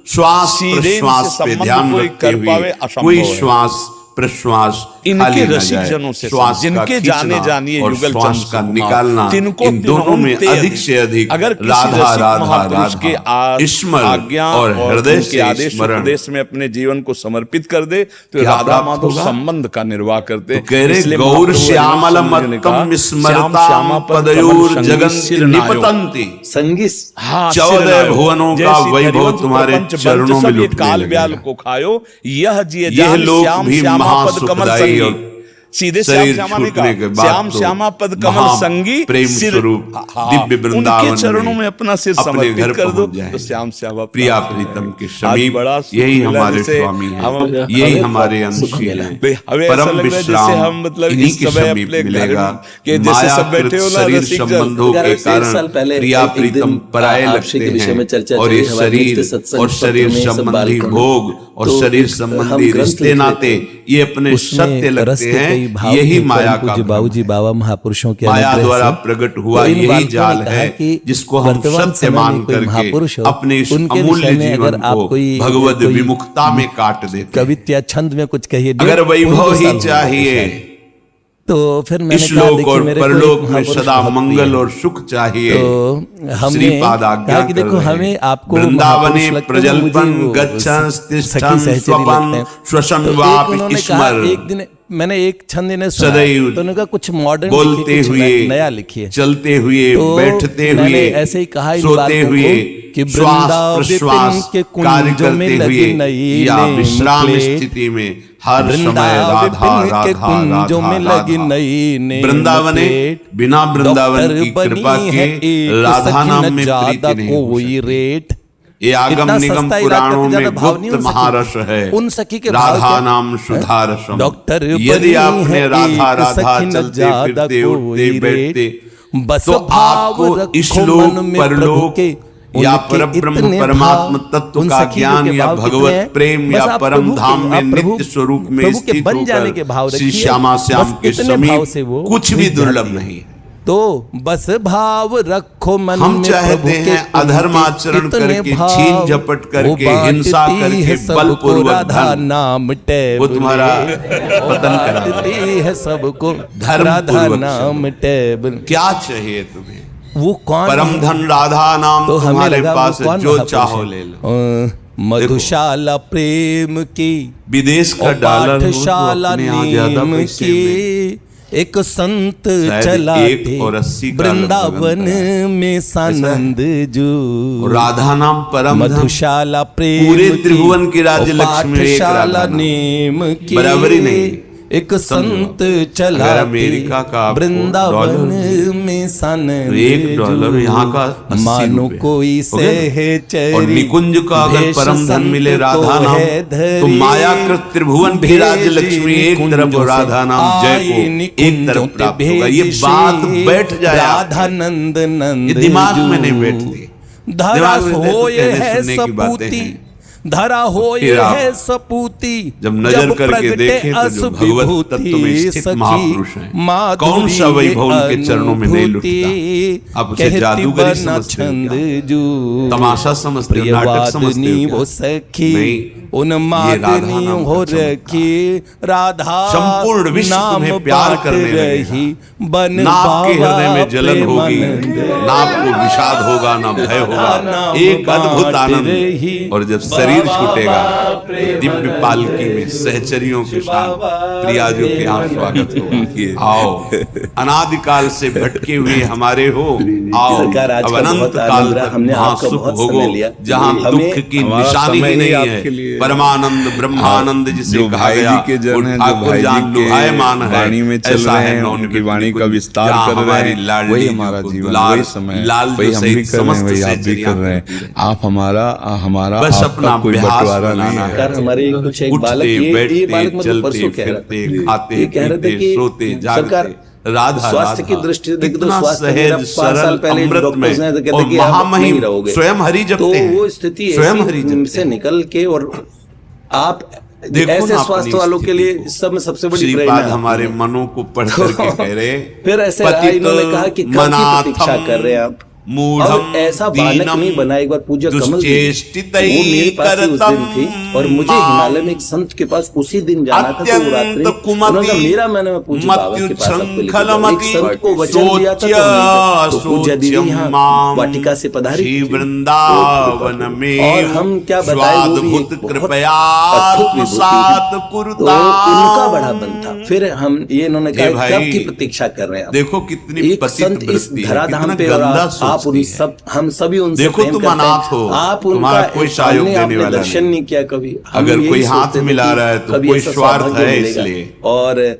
श्वास प्रश्वास पे ध्यान रखते हुए कोई श्वास प्रश्वास इनके रसिक जनों से, जिनके जाने जानिए युगल श्वास का निकालना, इन दोनों में अधिक से अधिक अगर राधा राधा राधा स्मरण और हृदय से आदेश उपदेश में अपने जीवन को समर्पित कर दे तो राधा माधव संबंध का निर्वाह करते। कह रहे गौर श्यामल मत्तम स्मरताम पदयोर जगन्ति निपतन्ति संगी 14 भुवनों का वैभव तुम्हारे चरणों में लुटने काल ब्याल को खायो, यह लोग भी महासुखदायी और सीधे श्याम शरीर श्यामा ने छूटने के कहा, बाद श्याम तो श्यामा पद कमल महा संगी प्रेम सिर, स्वरूप हाँ, दिव्य वृंदावन उनके चरणों में अपना सिर अपने समर्पित घर कर दो पहुंच जाएं। तो श्याम श्यामा प्रिया प्राप्त हो प्रीतम के जाएं। आज समीप बड़ा सुख यही मिला, हमारे जैसे स्वामी हैं, हम- यही हमें हमारे सुख अंशी मिला। हैं। हमें ऐसा परम लग रहा है जैसे विश्राम हम मतलब इन्हीं इस के समय समीप अपने घर मिलेगा। के जैसे सब बैठे हो ना शरीर रसिक जन। संबंधों के 1.5 साल कारण पहले प्रिया एक दिन प्रीतम पराये आपसे लगते के विषय में हैं चर्चा और चली ये हमारे शरीर नित्य सत्संग और पत्र शरीर में सब संबंधी बालकों ने। भोग और तो शरीर एक संबंधी हम ग्रंथ रिश्ते लिख रहे नाते थे। ये अपने सत्य लगते हैं। यही माया का भ्रम बाबूजी है। बाबा महापुरुषों के माया अनुग्रह द्वारा से प्रकट हुआ तो इन यही बालकों ने जाल कहा है कि जिसको हम वर्तमान सत्य समय में मान कोई करके महापुरुष हो, अपने इस उनके अमूल्य विषय में जीवन अगर आप को कोई भगवद विमुखता में काट देते हैं। कविता छंद में कुछ कहिए, अगर 1.5 वैभव ही साल हो गए चाहिए, शायद। तो फिर मैंने इस कहा लोक देखिए और मेरे को परलोक एक में महापुरुष सदा बहुत प्रिय मंगल है। और सुख चाहिए। तो हमने श्रीपाद आज्ञा कहा कि देखो कर रहे हैं। हमें आपको वृंदावने महापुरुष लगते हैं, प्रजल्पन मुझे वो गच्छन् सखी तिष्ठन् सहचरी स्वपन् लगते हैं। श्वसन तो एक वापि उन्होंने कहा, स्मर। एक दिन मैंने एक छंद इन्हें सुना, सदैव तो उन्होंने कहा कुछ मॉडर्न बोलते हुए नया लिखिए। चलते हुए तो बैठते मैंने हुए ऐसे ही कहा इन सोते बालकों हुए को कि श्वास वृंदावन प्रश्वास के कार्य कुंजों में करते लगी हुए नई या नेम विश्राम प्लेट, स्थिति में हर समय वृंदावन राधा के राधा कुंजों में राधा लगी राधा। नई नेम वृंदावने प्लेट, बिना वृंदावन डॉक्टर की बनी कृपा है के एक राधा सखी नाम न में ज्यादा प्रीति नहीं हो कोई सकती। रेट। ये आगम इतना निगम सस्ता इलाका पुराणों तो ज्यादा में भाव नहीं गुप्त उन सखी महारस के। है। उन सखी के भाव राधा क्या? नाम सुधारसम। डॉक्टर यदि बनी आपने है राधा एक राधा सखी न चलते ज्यादा फिरते कोई उठते रेट। बैठते बस तो भाव आपको रखो इश्लोक मन में परलोक प्रभु के, या उनके परब्रह्म इतने परमात्म भाव, तत्व उन का सखी ज्ञान के या भाव कितने भगवत हैं? प्रेम बस या आप परम प्रभु के- धाम में आप प्रभु- नित्य स्वरूप में प्रभु के स्थित बन जाने के भाव होकर श्री रखिए। श्यामा श्याम बस के इतने भाव से समीप वो कुछ भी मिल दुर्लभ जाती है। नहीं है। तो बस भाव रखो मन हम में चाहते प्रभु के, हैं अधर्म आचरण इतने करके, भाव, छीन झपट करके, वो हिंसा बांटती करके, है सबको बलपूर्वक राधा धन, नाम टैब वो तुम्हारा वो पतन करा बांटती है सबको धर्म राधा पूर्वक नाम टैब। क्या चाहिए तुम्हें? वो कौन परम है? धन राधा नाम तो हमें तुम्हारे लगा पास वो है, कौन जो महापुरुष चाहो है? ले लो। मधुशाला प्रेम की विदेश का और डॉलर हो तो पाठशाला अपने यहाँ ज्यादा नीम पैसे में की एक संत शायद चला 1 और 80 का वृंदावन लगभग अंतर में सानंद जो राधा नाम परम धन। मधुशाला प्रेम पूरे की त्रिभुवन की राज्य और लक्ष्मी में एक पाठशाला राधा नाम। नीम की बराबरी नहीं। एक संत चला अगर अमेरिका का आपको वृंदावन डॉलर में सानंद तो $1 यहाँ का 80 मानो रुपए। कोई हो गया ना? सहचरी और निकुंज का अगर भेष परम धन मिले संत राधा को नाम है धरी, तो मायाकृत त्रिभुवन की राज्य लक्ष्मी एक तरफ और निकुंजों राधा से नाम जय आई को एक निकुंजों तरफ ते प्राप्त होगा। ये भेष बात बैठ जाए आपके। राधा नंद नंद ये दिमाग में जो। नहीं बैठती। धरा दिमाग में हो ये कहने है सुनने की बातें सपूती, हैं। धरा हो फिर ये आप है सपूती, जब नजर करके प्रगटे देखें तो जो अस भगवत विभूति तत्व में स्थित सखी, महापुरुष हैं, माधुरी कौन सा वैभव उनके चरणों में नहीं अनुभूति, लुटता? आप उसे कहती जादूगरी बना समझते हो छंद क्या? जो तमाशा समझते हो, नाटक समझते प्रियवादिनी हो वो क्या? सखी नहीं, उन ये राधा मादनी नाम हो का चमत्कार। रखी राधा संपूर्ण विश्व नाम तुम्हें प्यार बांट करने रही बन ना आपके बाबा हृदय में जलन होगी, प्रेमानंद। ना आपको विषाद होगा, ना भय होगा। नाम एक अद्भुत बांट आनंद। रही और जब शरीर छूटेगा दिव्य पालकी में सहचरियों के साथ प्रियाजों के यहाँ स्वागत होगा। आओ, अनादिकाल से भटके हुए हमारे हो, आओ सरकार, आज अब का अनंत बहुत काल आनंद रहा। तक हमने वहाँ आपका सुख बहुत भोगो, समय लिया। जहाँ हमें दुख की हमारा निशानी समय ही ही नहीं आपके है। लिए। परमानंद ब्रह्मानंद जिसे जो कहा भाई गया, जी के जन वो हैं, जो ठाकुर भाई जी जान लुभायमान के है, वाणी में चल ऐसा रहे है हैं, नौन उनकी की वाणी का कुछ, विस्तार जहाँ कर रहे हमारी हैं, लाडली वही जी हमारा को जीवन, दुलार, वही समय, लाल वही जो हम भी सहित कर रहे हैं, समस्त वही आप भी सहचरियाँ कर रहे करती हैं। रहती आप हमारा बस आपका अपना कोई अभ्यास बंटवारा नहीं बनाना है। सरकार, हमारे कुछ एक बालक उठते ये बैठते बालक मतलब चलते परसों कह रहा था, फिरते खाते ये कह रहे थे पीते कि सोते सरकार जागते राधा स्वास्थ्य की राधा, दृष्टि से देखें तो कितना स्वास्थ्य मेरा सहज 5 साल सरल पहले अमृत डॉक्टर्स ने तो में कहते और कि आप नहीं महामहिम रहोगे। स्वयं हरि तो जपते हैं, वो स्थिति स्वयं हरि ऐसी जपते से हैं। निकल के और आप देखो ना ऐसे अपनी स्वास्थ्य वालों के स्थिति लिए को। सब में सबसे बड़ी श्रीपाद प्रेरणा हमारे आपकी है। मनों को पढ़ करके कह रहे फिर ऐसे रहा, पतित इन्होंने कहा कि कब की मनाथम प्रतीक्षा कर रहे हैं आप, मूढ़म और ऐसा बालक दीनम नहीं बना। एक बार पूज्य कमल जी, दुश्चेष्टितैः वो मेरे पास ही उस दिन थी और मुझे कर्तम् हिमालय में एक संत के पास उसी दिन जाना था। तो वो रात्रि अत्यंत कुमति उन्होंने कहा, मेरा मैंने पूज्य बाबा के पास आपको लेके जाऊं। एक मत्युच्छृंखलमति संत को वचन दिया था तो नहीं था। तो पूज्य दीदी यहाँ वाटिका से पधारी श्री थी। वृंदावन में और हम क्या बताएं, वो भी स्वाद्भुत एक बहुत कृपया अद्भुत विभूति सात थी। कुरुता। तो उनका बड़ा बन था। फिर हम ये इन्होंने ये कहा भाई, कब की प्रतीक्षा कर रहे हैं आप? देखो कितनी एक पतित संत इस वृत्ति है, धराधाम कितना पे और गंदा आप उन सोचती है। सब हम सभी उनसे देखो प्रेम तुम करते हैं। अनाथ हो, आप तुम्हारा उनका कोई सहयोग सामने देने आपने वाला दर्शन नहीं। नहीं किया कभी। हम अगर यही कोई हाथ सोचते थे मिला कि रहा है तो कभी कोई ऐसा स्वार्थ सौभाग्य है मिलेगा। इसलिए। और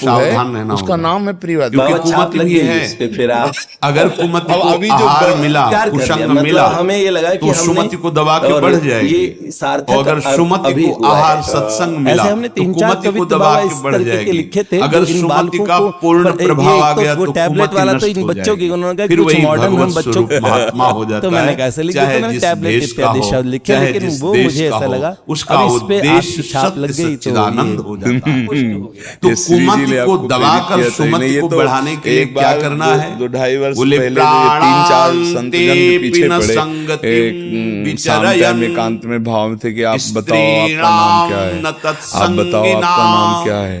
वस्तु सावधान है रहना उसका होगा। नाम है प्रियवादी। क्योंकि बाबा छाप कुमति लग भी गई है। इस पे, फिर आप अगर कुमति अब को अभी जो आहार मिला, प्यार कर कुसंग दिया, मतलब मिला, हमें ये लगा कि तो हमने सुमति को दबा के और बढ़ जाएगी। ये सार्थक और अगर सुमति अभी को हुआ है। आहार सत्संग मिला, ऐसे हमने तो 3-4 कुमति को कवित्व दबा बाबा के इस बढ़ तरीके के जाएगी। लिखे थे अगर जो इन सुमति बालकों का को पूर्ण पर ये प्रभाव आ तो गया वो तो टैबलेट कुमति वाला तो नष्ट इन हो बच्चों की जाएगी। उन्होंने कहा फिर कुछ वही मॉडर्न हम भगवत बच्चों स्वरूप महात्मा हो जाता तो मैंने है। कैसे लिख चाहे दिया, तो मैंने जिस टैबलेट देश का इत्यादि हो, शब्द लिखे, चाहे लेकिन जिस वो देश मुझे का ऐसा हो, लगा उसका अब इस पे उद्देश्य आपकी छाप लग सत्य गई तो सच्चिदानंद ये हो जाता है। तो ये श्री जी कुमति ने को आपको दबाकर प्रेरित किया था। नहीं, सुमति ये को तो बढ़ाने के लिए एक क्या बार करना है? 2-2.5 वर्ष बोले पहले जो ये 3-4 संतजन के पीछे पड़े प्राणांते शाम टाइम एकांत में भाव थे कि आप बताओ आपका नाम क्या है, आप बताओ आपका नाम क्या है।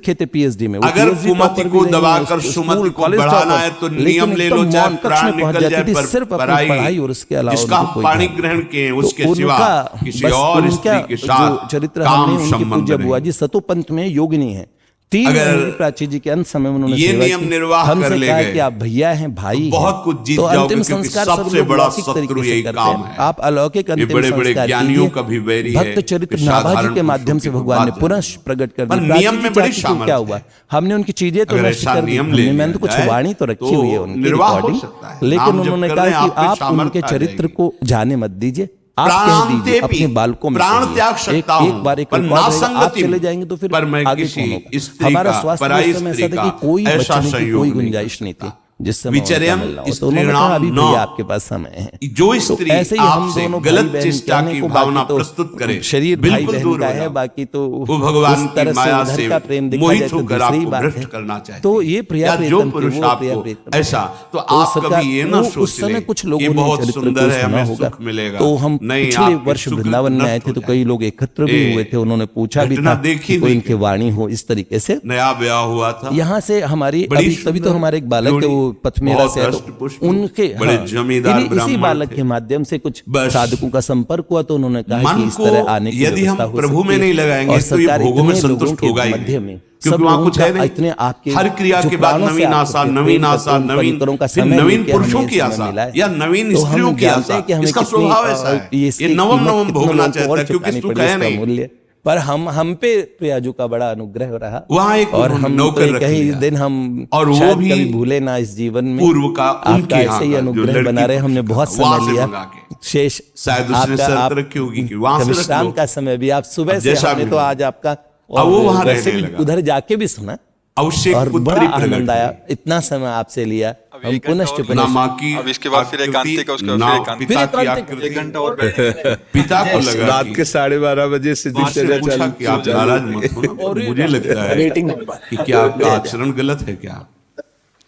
लिखे थे पीएचडी में। वो अगर PhD कुमति topper को भी नहीं है, दबाकर स्कूल, सुमति को कॉलेज बढ़ाना topper, है तो लेकिन नियम ले लो, एकदम चाहे मौन कक्ष प्राण में पहुंच निकल जाती जाए, थी, सिर्फ अपनी पढ़ाई और उसके अलावा जिसका उनको कोई पाणी ध्यान ग्रहण किए उसके तो सिवा उनका किसी बस और उनका स्त्री के जो साथ चरित्र काम हमने उनके संबंध पूज्य नहीं। बुआ जी सतो पंथ में योगिनी है, 3 अगर महीने प्राची जी के अंत समय में उन्होंने ये सेवा नियम की। निर्वाह कर हमसे ले कहा गए, कि आप भैया हैं, भाई बहुत हैं, कुछ जीत तो जाओगे, अंतिम क्योंकि संस्कार सब सबसे लोग बड़ा लौकिक शत्रु तरीके से यही करते काम हैं। है। आप अलौकिक ये अंतिम बड़े-बड़े संस्कार ज्ञानियों कीजिए। का भी वैरी है भक्त चरित्र कि नाभाजी साधारण के माध्यम पुरुषों से की भगवान ने बात पुनः जाने। प्रकट कर पर दी। नियम प्राची में जी बड़ी चाहती थी, क्या सामर्थ्य हुआ, है। हमने उनकी चीजें तो अगर नष्ट ऐसा कर दी, नियम ले हमने लिया मैंने तो कुछ जाए, वाणी तो रखी तो हुई है उनकी निर्वाह हो रिकॉर्डिंग, सकता है। लेकिन नाम जप उन्होंने कर कहा रहे हैं, कि आप पे आप सामर्थ्य उनके आ चरित्र जाएगी। को जाने मत दीजिए, आप प्राण कह दीजिए ते अपने भी, बालकों में प्राण कहिए। त्याग सकता एक हूं, बार एक पर रिकॉर्ड रहेगा, आप नासंगति चले में, जाएंगे तो फिर पर मैं आगे किसी कौन होगा। स्त्री हमारा का, स्वास्थ्य पराई उस समय स्त्री ऐसा था कि का कोई ऐसा बचने की संयोग कोई नहीं गुंजाइश कर नहीं थी, सकता। जिस समय उनका विचर्यम मिलना हो। तो उन्होंने कहा अभी स्त्रीणाम भैया न। आपके पास समय है। जो तो स्त्री ऐसे ही हम आपसे दोनों गलत भाई बहन चेष्टा कहने की को, भावना बाकी तो प्रस्तुत करे, शरीर भाई बिल्कुल बहन दूर का हो है, जाओ। बाकी तो वो भगवान उस की तरह से माया उधर से का प्रेम देखा मोहित जाए तो होकर दूसरी आपको बात भ्रष्ट है। करना चाहते तो हैं। ये प्रिया या जो प्रीतम की, पुरुष वो प्रिया आपको प्रीतम ऐसा, तो तो आप सरकार, कभी ये ना वो सोच उस समय ले कुछ कि लोगों ने बहुत चरित्र सुंदर को है, सुना हमें होगा। सुख मिलेगा। तो हम नहीं, पिछले आपके वर्ष सुख वृंदावन में आए नष्ट थे, हो तो कई लोग एकत्र भी हुए थे, उन्होंने पूछा भी घटना था देखी कि कोई हुई इनकी वाणी हो इस तरीके से। नया ब्याह हुआ था, यहाँ से हमारी बड़ी अभी तभी तो सुंदर हमारे एक बालक है, जोड़ी, वो पथमेरा बहुत से है, हष्ट-पुष्ट, तो उनके बड़े जमींदार इसी ब्राह्मण बालक थे। के माध्यम से कुछ बस साधकों का संपर्क हुआ, तो उन्होंने कहा मन कि इस को तरह आने की यदि व्यवस्था हम हो प्रभु सकती में है। नहीं लगाएंगे और तो ये सरकार भोगों में इतने लोगों संतुष्ट के होगा ही मध्य नहीं, में क्योंकि सब वहां लोगों कुछ का है नहीं। इतने आपके हर क्रिया जो के बाद प्राणों से नवीन आप आशा, प्रेम नवीन करते आशा, हो, उन नवीन, परिकरों का फिर समय नवीन लेके पुरुषों हमें की ये समय आशा मिला है। या नवीन तो हम स्त्रियों की जानते आशा, हैं कि हमें इसका कितनी, स्वभाव ऐसा है। इसकी ये नवम कीमत नवम कितने भोगना लोगों को चाहता और है, क्योंकि चुकानी सुख पड़ी, है उसका नहीं। मूल्य। पर हम पे प्रियाजू का बड़ा अनुग्रह रहा, वहां एक और उन्होंने हम नौकर तो रख कहीं लिया। दिन हम और वो शायद भी कभी भूले ना इस जीवन में। पूर्व का, उनके आपका यहाँ ऐसे ही का, जो अनुग्रह लड़की बना रहे। पक्ष हमने का बहुत था, वहां समय से लिया, मंगा के। शेष शायद उसने आपका, शर्त आप रखी होगी कि वहां से रख विश्राम लो। का समय भी आप सुबह अब से, जैसा हमने भी तो हो। आज आपका, अब वो और वहां वैसे रहने भी लगा। उधर जाके भी सुना, अवश्य और पुत्री बड़ा प्रकट आनंद आया। हुई। इतना समय आपसे लिया, हम पुनश्च ना माँ की अब इसके बाद फिर आकृति, एकांतिक, उसके बाद ना फिर एकांतिक। पिता की फिर एकांतिक। आकृति। 1 घंटा और बैठे। पिता को लगा रात कि के 12:30 बजे से उससे दिनचर्या पूछा कि आप नाराज मत हो ना, मुझे लगता है कि क्या आपका आचरण गलत है क्या?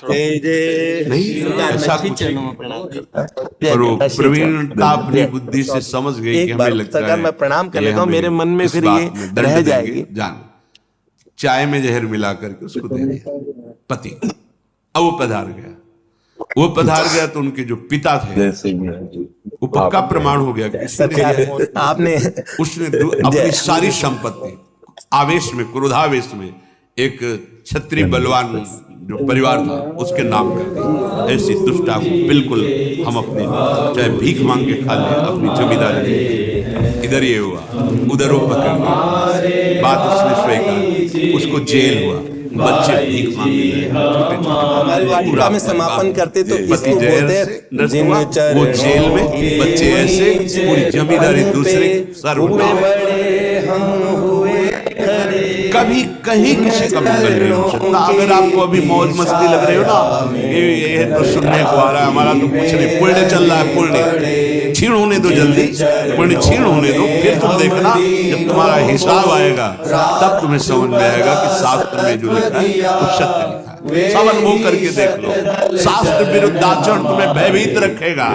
नहीं, ऐसा कुछ नहीं। पर वो प्रवीणता अपनी बुद्धि से समझ गई कि एक हमें बार लगता सरकार है मैं प्रणाम कर कि लेता हूँ, हमें मेरे मन में इस फिर बात ये में दंड रह देंगे, जाएगी। जान चाय में जहर मिला करके उसको दे दिया पति। अब वो पधार गया तो उनके जो पिता थे वो पक्का प्रमाण हो गया कि सरकार आपने उसने अपनी सारी संपत्ति आवेश में, क्रोधावेश में, एक क्षत्रिय बलवान जो परिवार था उसके नाम कर दी। ऐसी दुष्टा को बिल्कुल हम अपनी, चाहे भीख मांग के खा ले, अपनी जमींदारी इधर ये हुआ, उधर वो पकड़ गए, बात उसने स्वीकार, उसको जेल हुआ, बच्चे भीख मांगने लगे, हमारी वाटिका में समापन करते तो पति इसको जहर बोलते से नष्ट हुआ, वो जेल में, बच्चे ऐसे, पूरी जमींदारी दूसरे सर कभी कहीं किसी का मंगल नहीं हो सकता। अगर आपको अभी मौज मस्ती लग रही हो ना, ये तो सुनने को आ रहा है, हमारा तो कुछ नहीं, पुण्य चल रहा है, पुण्य क्षीण होने दो, जल्दी पुण्य क्षीण होने दो, फिर तुम देखना जब तुम्हारा हिसाब आएगा तब तुम्हें समझ में आएगा कि शास्त्र में जो लिखा है वो सत्य लिखा है। सब अनुभव करके देख लो, शास्त्र विरुद्ध आचरण तुम्हें भयभीत रखेगा।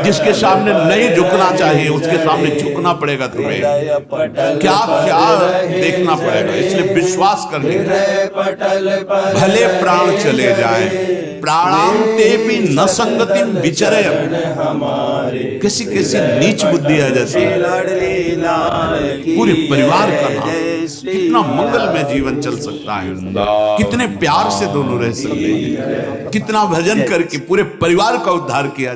जिसके सामने नहीं झुकना चाहिए उसके सामने झुकना पड़ेगा तुम्हें, क्या क्या देखना पड़ेगा। इसलिए विश्वास करने भले प्राण चले जाएं, प्राणांते भी न संगतिम विचरे। किसी किसी नीच बुद्धि है जैसे पूरे परिवार का नाम, कितना मंगल में जीवन चल सकता है, कितने प्यार से दोनों रह सकते हैं, कितना भजन करके पूरे परिवार का उद्धार किया।